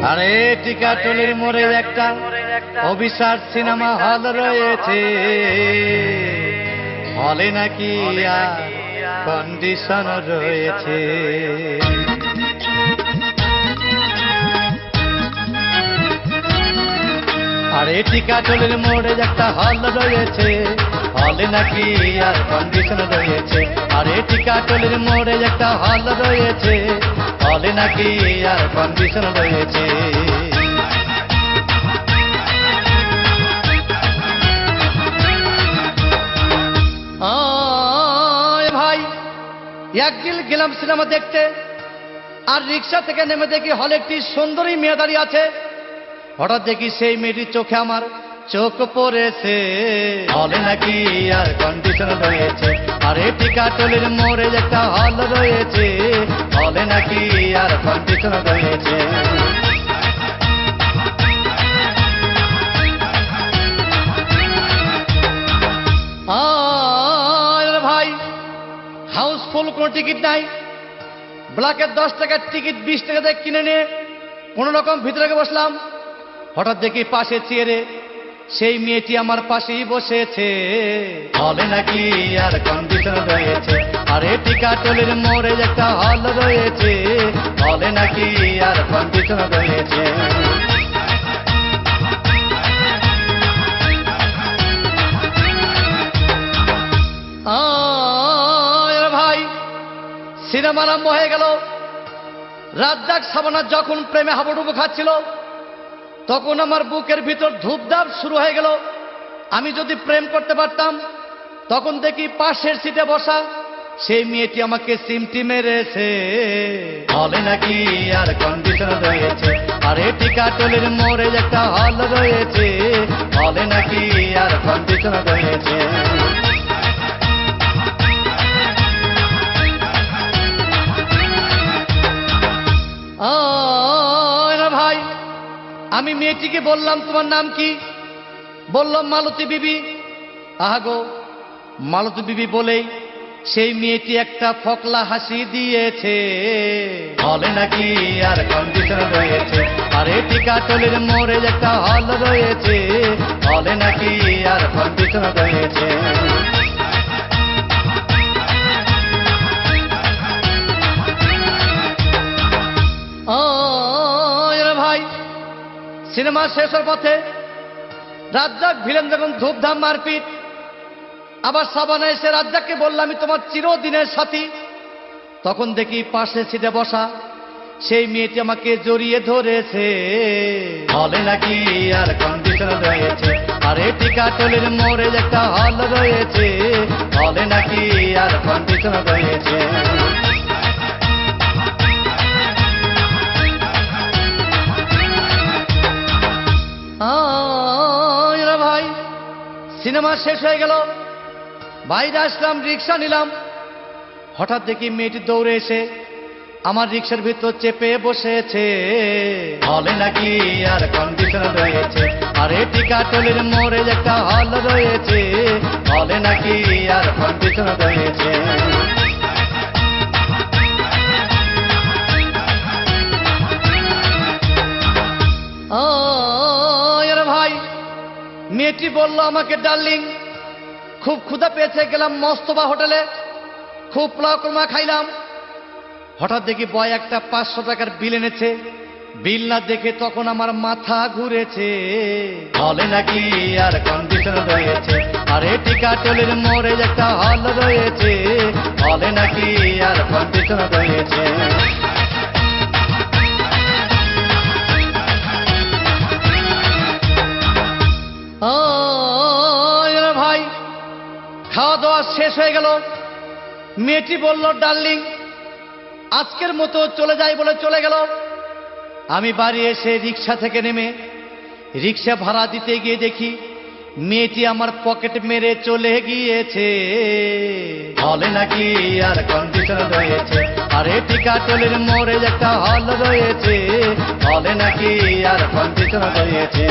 আরে টিকাটলির মোড়ে একটা অভিশাপ সিনেমা হল রয়েছে, হলে নাকি কন্ডিশন রয়েছে। আরে টিকাটলির মোড়ে একটা হল রয়েছে, হলে নাকি আর কন্ডিশন রয়েছে। আরে টিকাটলির মোড়ে একটা হল রয়েছে, হলে নাকি আর কন্ডিশন রয়েছে। ভাই একদিন গেলাম সিনেমা দেখতে, আর রিক্সা থেকে নেমে দেখি হলে একটি সুন্দরী মেয়ে দাঁড়িয়ে আছে। হঠাৎ দেখি সেই মেয়েটির চোখে আমার চোখ পড়েছে, হলে নাকি আর কন্ডিশন রয়েছে। আরে টিকাটলির মোড়ে একটা হল রয়েছে, হলে নাকি আর কন্ডিশন রয়েছে। ভাই হাউসফুল কোনো টিকিট নাই, ব্ল্যাকের 10 টাকার টিকিট 20 টাকা দিয়ে কিনে নিয়ে কোন রকম ভিতরে বসলাম। হঠাৎ দেখি পাশে চেয়ারে সেই মেয়েটি আমার পাশেই বসেছে, হলে নাকি আর কন্ডিশন রয়েছে। আরে টিকাটলির মোড়ে একটা হল রয়েছে, হলে নাকি আর কন্ডিশন রয়েছে। ভাই সিনেমা আরম্ভ হয়ে গেল। রাজ্জাক সাবানা যখন প্রেমে হাবুডুবু খাচ্ছিল, তখন আমার বুকের ভিতর ধূপধাপ শুরু হয়ে গেল। আমি যদি প্রেম করতে পারতাম। তখন দেখি পাশের সিটে বসা সেই মেয়েটি আমাকে সিমটি মেরেছে, হলে নাকি আর কন্ডিশন রয়েছে। আরে টিকাটলির মোড়ে একটা হল রয়েছে, হলে নাকি আর কন্ডিশন রয়েছে। ভাই আমি মেয়েটিকে বললাম, তোমার নাম কি? বললাম মালতী বিবি। আহাগো, মালতী বিবি বলেই সেই মেয়েটি একটা ফকলা হাসি দিয়েছে, হলে নাকি আর কন্ডিশন রয়েছে। আরে টিকাটলির মোড়ে একটা হল রয়েছে, হলে নাকি আর কন্ডিশন রয়েছে। ভাই সিনেমা শেষ হওয়ার পথে রাজ্জাক ভিলেন যখন ধূপধাম মারপিট, আবার সাবানা এসে রাজ্জাককে বলল, আমি তোমার চিরদিনের সাথী। তখন দেখি পাশে সিটে বসা সেই মেয়েটি আমাকে জড়িয়ে ধরেছে, হলে নাকি আর কন্ডিশন রয়েছে। আরে টিকাটলির মোড়ে একটা হল রয়েছে, হলে নাকি আর কন্ডিশন রয়েছে। ভাই সিনেমা শেষ হয়ে গেল, বাইরে আসলাম, রিক্সা নিলাম। হঠাৎ দেখি মেয়েটি দৌড়ে এসে আমার রিক্সার ভিতর চেপে বসেছে, হলে নাকি আর কন্ডিশন রয়েছে। আরে টিকাটলির মোড়ে একটা হল রয়েছে, হলে নাকি আর কন্ডিশন রয়েছে। ভাই মেয়েটি বলল আমাকে, ডার্লিং খুব ক্ষুধা পেয়েছে, গেলাম মস্তবা হোটেলে, খুব পোলাও কোরমা খাইলাম। হঠাৎ দেখি বয় একটা 500 টাকার বিল এনেছে। বিল না দেখে তখন আমার মাথা ঘুরেছে, হলে নাকি আর কন্ডিশন রয়েছে। আরে টিকাটলির মোড়ে একটা হল রয়েছে, হলে নাকি আর কন্ডিশন রয়েছে। ভাই খাওয়া দাওয়া শেষ হয়ে গেল। মেয়েটি বলল, ডার্লিং আজকের মতো চলে যাই বলে চলে গেল। আমি বাড়ি এসে রিক্সা থেকে নেমে রিক্সা ভাড়া দিতে গিয়ে দেখি মেয়েটি আমার পকেট মেরে চলে গিয়েছে, হলে নাকি আর কন্ডিশন রয়েছে। আরে টিকাটলির মোড়ে একটা হল রয়েছে, হলে নাকি আর কন্ডিশন রয়েছে।